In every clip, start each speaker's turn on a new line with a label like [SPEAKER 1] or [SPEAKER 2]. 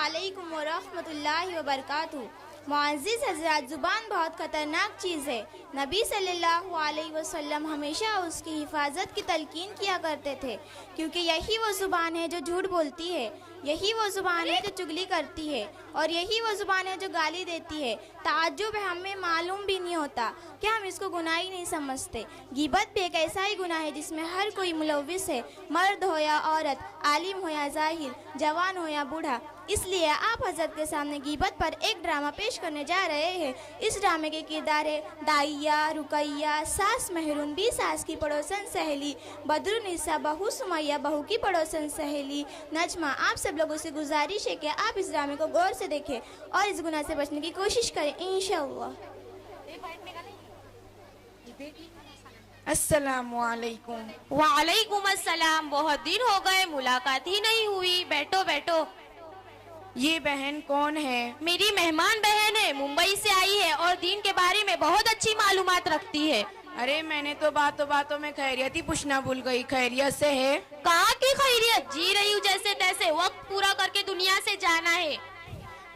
[SPEAKER 1] अस्सलामुअलैकुम वरहमतुल्लाहि वबरकातुहू। मुअज़्ज़िज़ हज़रात, ज़ुबान बहुत ख़तरनाक चीज़ है। नबी सल्लल्लाहु अलैहि वसल्लम हमेशा उसकी हिफाजत की तलकीन किया करते थे, क्योंकि यही वो ज़ुबान है जो झूठ बोलती है, यही वो ज़ुबान है जो चुगली करती है, और यही वो ज़ुबान है जो गाली देती है। ताज्जुब है, हमें मालूम भी नहीं होता कि हम इसको गुनाह ही नहीं समझते। गीबत भी एक ऐसा ही गुनाह है जिसमें हर कोई मुलव्विस है, मर्द हो या औरत, आलिम हो या जाहिल, जवान हो या बूढ़ा। इसलिए आप हज़रत के सामने गीबत पर एक ड्रामा पेश करने जा रहे हैं। इस ड्रामे के किरदार है दाइया, रुकैया, सास मेहरुनबी, सास की पड़ोसन सहेली, बदरुनिसा, बहू सुमैया, बहू की पड़ोसन सहेली नजमा। आप सब लोगों से गुजारिश है कि आप इस ड्रामे को गौर से देखें और इस गुनाह से बचने की कोशिश करें, इंशाअल्लाह।
[SPEAKER 2] अस्सलामुअलैकुम।
[SPEAKER 3] वालेकुम अस्सलाम। बहुत दिन हो गए, मुलाकात ही नहीं हुई। बैठो बैठो।
[SPEAKER 2] ये बहन कौन है?
[SPEAKER 3] मेरी मेहमान बहन है, मुंबई से आई है और दीन के बारे में बहुत अच्छी मालूमात रखती है।
[SPEAKER 2] अरे मैंने तो बातों बातों में खैरियत ही पूछना भूल गई। खैरियत से है?
[SPEAKER 3] कहाँ की खैरियत, जी रही हूँ जैसे तैसे, वक्त पूरा करके दुनिया से जाना है।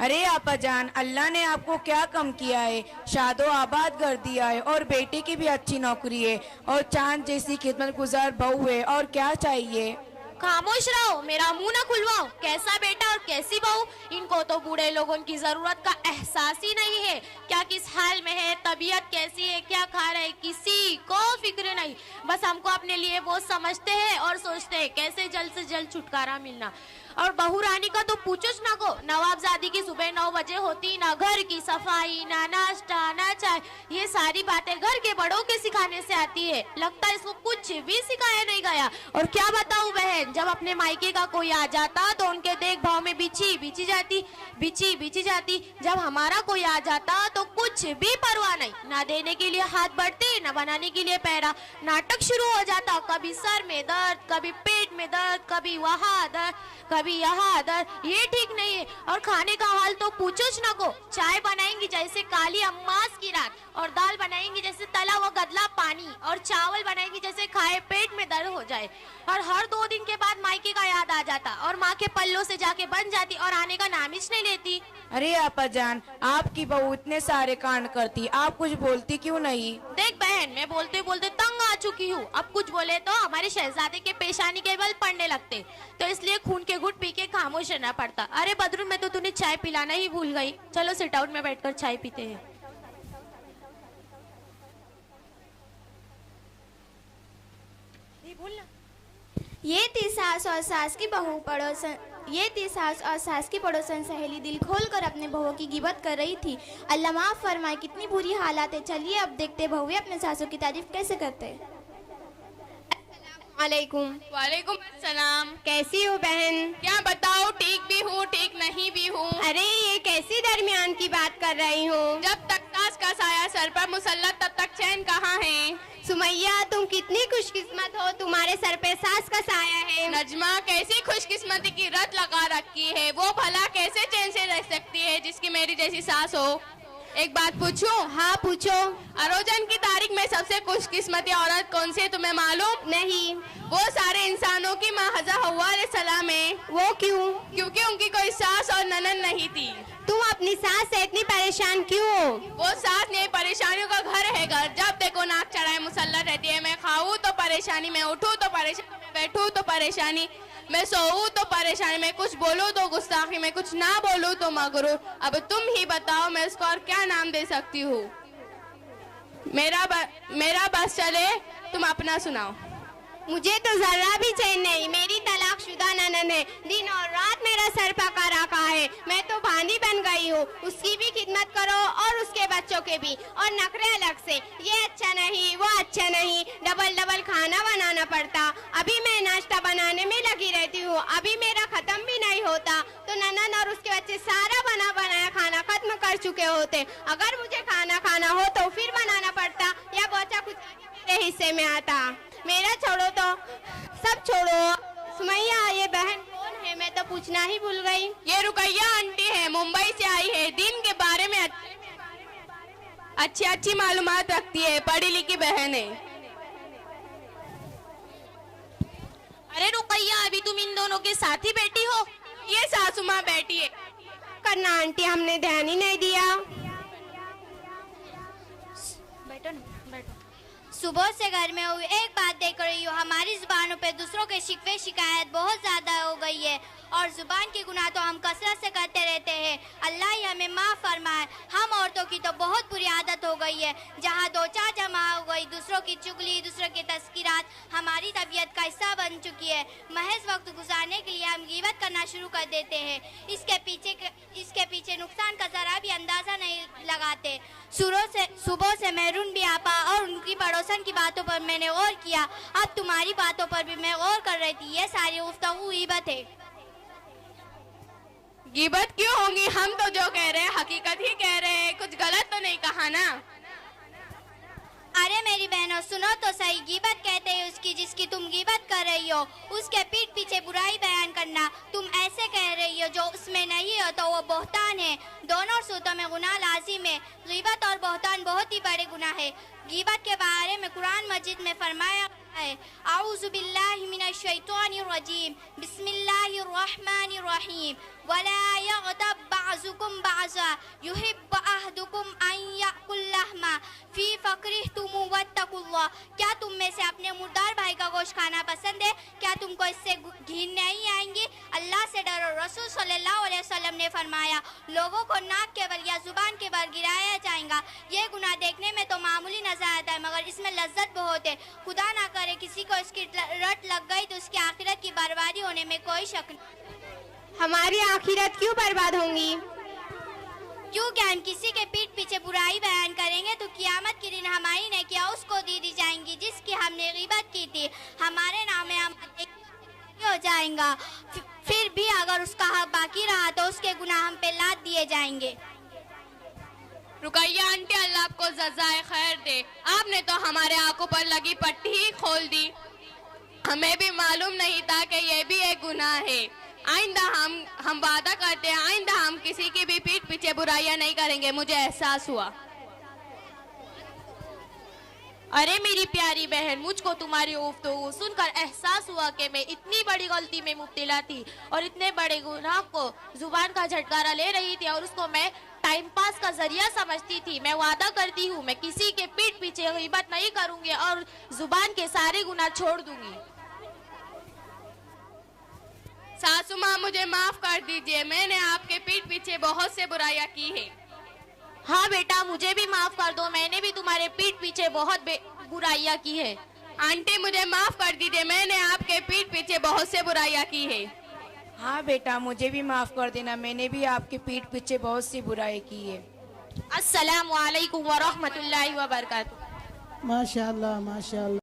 [SPEAKER 2] अरे आपा जान, अल्लाह ने आपको क्या कम किया है? शादो आबाद कर दिया है और बेटे की भी अच्छी नौकरी है और चांद जैसी खिदमत गुजार बहू है, और क्या चाहिए?
[SPEAKER 3] खामोश रहो, मेरा मुंह ना खुलवाओ। कैसा बेटा और कैसी बहू, इनको तो बूढ़े लोगों की जरूरत का एहसास ही नहीं है। क्या किस हाल में है, तबीयत कैसी है, क्या खा रहे, किसी को फिक्र नहीं। बस हमको अपने लिए वो समझते हैं और सोचते हैं कैसे जल्द से जल्द छुटकारा मिलना। और बहू रानी का तो पूछो ना को, नवाबजादी की सुबह 9 बजे होती, ना घर की सफाई, ना नाश्ता, ना चाय। ये सारी बातें घर के बड़ों के सिखाने से आती है। लगता है इसको कुछ भी सिखाया नहीं गया। और क्या बताऊं बहन, जब अपने मायके का कोई आ जाता तो उनके देखभाव में बिछी जाती। जब हमारा कोई आ जाता तो कुछ भी परवाह नहीं, ना देने के लिए हाथ बढ़ते, ना बनाने के लिए पैरा। नाटक शुरू हो जाता, कभी सर में दर्द, कभी पेट में दर्द, कभी वहाँ दर्द, कभी यहाँ दर्द। ये ठीक नहीं है। और खाने का हाल तो पूछो ना को, चाय बनाएंगी जैसे काली अम्मास की रात, और दाल बनाएंगी जैसे तला हुआ गदला पानी, और चावल बनाएंगी जैसे खाए पेट में दर्द हो जाए। और हर 2 दिन के बाद मायके का याद आ जाता और माँ के पल्लों से जाके बन जाती और आने का नाम ही नहीं लेती।
[SPEAKER 2] अरे आपा जान, आपकी बहू इतने सारे कांड करती, आप कुछ बोलती क्यों नहीं?
[SPEAKER 3] देख बहन, मैं बोलते बोलते तंग आ चुकी हूँ। अब कुछ बोले तो हमारे शहजादे के पेशानी के बल पड़ने लगते, तो इसलिए खून के घुट पी के खामोश रहना पड़ता। अरे बदरून, मैं तो तूने चाय पिलाना ही भूल गई। चलो सिट आउट में बैठकर चाय पीते हैं।
[SPEAKER 1] ये थी सास और सास की पड़ोसन सहेली दिल खोलकर अपने बहू की गिबत कर रही थी। अल्लाह माफ फरमाए, कितनी बुरी हालात है। चलिए अब देखते बहुए अपने सासों की तारीफ कैसे करते हैं।
[SPEAKER 4] वालेकुम अस्सलाम।
[SPEAKER 5] कैसी हो बहन?
[SPEAKER 4] क्या बताओ, ठीक भी हूँ ठीक नहीं भी हूँ।
[SPEAKER 5] अरे ये कैसी दरमियान की बात कर रही हो?
[SPEAKER 4] जब तक सास का साया सर पर मुसल्लत तब तक चैन कहाँ है।
[SPEAKER 5] सुमैया, तुम कितनी खुशकिस्मत हो, तुम्हारे सर पे सास का साया है।
[SPEAKER 4] नजमा, कैसी खुशकिस्मती की रट लगा रखी है। वो भला कैसे चैन से रह सकती है जिसकी मेरी जैसी सास हो। एक बात पूछूं?
[SPEAKER 5] हाँ पूछो।
[SPEAKER 4] अरोजन की तारीख में सबसे खुशकिस्मती औरत कौन सी है, तुम्हें मालूम?
[SPEAKER 5] नहीं।
[SPEAKER 4] वो सारे इंसानों की माँ हज़रत हव्वा अलैहिस्सलाम है।
[SPEAKER 5] वो क्यों?
[SPEAKER 4] क्योंकि उनकी कोई सास और ननद नहीं थी।
[SPEAKER 5] तुम अपनी सास से इतनी परेशान क्यों हो?
[SPEAKER 4] वो सास नहीं, परेशानियों का घर है घर। जब देखो नाक चढ़ाए मुसल्लत रहती है। मैं खाऊं तो परेशानी, मैं उठूं तो परेशानी, मैं बैठूं तो परेशानी, मैं सोऊं तो परेशानी, मैं कुछ बोलूं तो गुस्ताखी, मैं कुछ ना बोलूं तो मगरूर। अब तुम ही बताओ मैं उसको और क्या नाम दे सकती हूँ। मेरा बस चले, तुम अपना सुनाओ।
[SPEAKER 5] मुझे तो जरा भी चैन नहीं। मेरी तलाकशुदा ननद है, दिन और रात मेरा सर पका रखा है। मैं तो भांडी बन गई हूँ। उसकी भी खिदमत करो और उसके बच्चों के भी, और नखरे अलग से। ये अच्छा नहीं, वो अच्छा नहीं, डबल खाना बनाना पड़ता। अभी मैं नाश्ता बनाने में लगी रहती हूँ, अभी मेरा खत्म भी नहीं होता तो ननद और उसके बच्चे सारा बना बनाया खाना खत्म कर चुके होते। अगर मुझे खाना खाना हो तो फिर बनाना पड़ता, या बचा कुछ मेरे हिस्से में आता। मेरा छोड़ो तो सब छोड़ो। सुमैया, ये बहन कौन है? मैं तो पूछना ही भूल गई।
[SPEAKER 4] ये रुकैया आंटी है, मुंबई से आई है। दिन के बारे में अच्छी मालूमात रखती है, पढ़ी लिखी बहन है।
[SPEAKER 3] अरे रुकैया, अभी तुम इन दोनों के साथ ही बैठी हो?
[SPEAKER 4] ये सासू माँ बैठी है।
[SPEAKER 5] करना आंटी, हमने ध्यान ही नहीं दिया।
[SPEAKER 3] बैठो ना, बैठो।
[SPEAKER 1] सुबह से घर में हुई एक बात देख रही हूँ, हमारी जुबानों पे दूसरों के शिकवे शिकायत बहुत ज्यादा हो गई है और जुबान की गुनाह तो हम कसरत से करते रहते हैं। अल्लाह ही हमें माफ़ फरमाए। हम औरतों की तो बहुत बुरी आदत हो गई है, जहाँ दो चार जमा हो गई, दूसरों की चुगली, दूसरों की तस्कीरात हमारी तबीयत का हिस्सा बन चुकी है। महज वक्त गुजारने के लिए हम गीबत करना शुरू कर देते हैं। इसके पीछे नुकसान का जरा भी अंदाज़ा नहीं लगाते। सुबह से मेहरून भी आपा और उनकी पड़ोसन की बातों पर मैंने गौर किया, अब तुम्हारी बातों पर भी मैं गौर कर रही थी। ये सारी गुफ्तगू गीबत है।
[SPEAKER 4] गिबत क्यों होंगी? हम तो जो कह रहे हैं हकीकत ही कह रहे हैं, कुछ गलत तो नहीं कहा ना।
[SPEAKER 1] अरे मेरी बहनों सुनो तो सही, गीबत कहते हैं उसकी जिसकी तुम गीबत कर रही हो, उसके पीठ पीछे बुराई बयान करना। तुम ऐसे कह रही हो जो उसमें नहीं हो तो वो बहतान है। दोनों सूरतों में गुनाह लाजिम है। गीबत और बहतान बहुत ही बड़े गुनाह है। गीबत के बारे में कुरान मजीद में फरमाया है, आऊज़ु बिल्लाहि मिनश शैतानिर रजीम, बिस्मिल्लाहिर रहमानिर रहीम, वला यग़तब बअज़ुकुम बअज़ा, युहिब्बु अहदुकुम अन याकुल लहमा फी फ़क्रिहितुम वत्तकुल्लाह। क्या तुम में से अपने मुर्दार भाई का गोश्त खाना पसंद है? क्या तुमको इससे घिन नहीं आएंगी? अल्लाह से डरो। रसूल सल्लल्लाहु अलैहि वसल्लम ने फरमाया, लोगों को नाक के बल या जुबान के बल गिराया जाएगा। ये गुनाह देखने में तो मामूली नजर आता है, मगर इसमें लज्जत बहुत है। खुदा ना करे किसी को इसकी रट लग गई तो उसकी आखिरत की बर्बादी होने में कोई शक नहीं।
[SPEAKER 5] हमारी आखिरत क्यों बर्बाद होंगी?
[SPEAKER 1] क्योंकि हम किसी के पीठ पीछे बुराई बयान करेंगे तो कियामत के दिन हमारी नेकियां उसको दी जाएंगी जिसकी हमने गीबत की थी। हमारे नाम में हम हो जाएगा। फिर भी अगर उसका हक बाकी रहा तो उसके गुनाह हम पे लाद दिए जाएंगे।
[SPEAKER 4] रुकैया आंटी, अल्लाह आपको जज़ाए खैर दे। आपने तो हमारे आंखों पर लगी पट्टी ही खोल दी। हमें भी मालूम नहीं था कि ये भी एक गुनाह है। आइंदा हम वादा करते हैं, आइंदा हम किसी की भी पीठ पीछे बुराइयां नहीं करेंगे। मुझे एहसास हुआ।
[SPEAKER 3] अरे मेरी प्यारी बहन, मुझको तुम्हारी गुफ्तगू सुनकर एहसास हुआ कि मैं इतनी बड़ी गलती में मुब्तला थी और इतने बड़े गुनाह को जुबान का झटकारा ले रही थी और उसको मैं टाइम पास का जरिया समझती थी। मैं वादा करती हूँ मैं किसी के पीठ पीछे गीबत नहीं करूंगी और जुबान के सारे गुनाह छोड़ दूंगी।
[SPEAKER 4] सासू माँ, मुझे माफ कर दीजिए, मैंने आपके पीठ पीछे बहुत से बुराइयां की है।
[SPEAKER 3] हाँ बेटा, मुझे भी माफ कर दो, मैंने भी तुम्हारे पीठ पीछे बहुत बुराइयां की है।
[SPEAKER 4] आंटी, मुझे माफ कर दीजिए, मैंने आपके पीठ पीछे बहुत से बुराइयां की है।
[SPEAKER 2] हाँ बेटा, मुझे भी माफ़ कर देना, मैंने भी आपके पीठ पीछे बहुत सी बुराई की है।
[SPEAKER 3] अस्सलामु अलैकुम व रहमतुल्लाहि व बरकातुहू।
[SPEAKER 6] माशाअल्लाह माशाअल्लाह।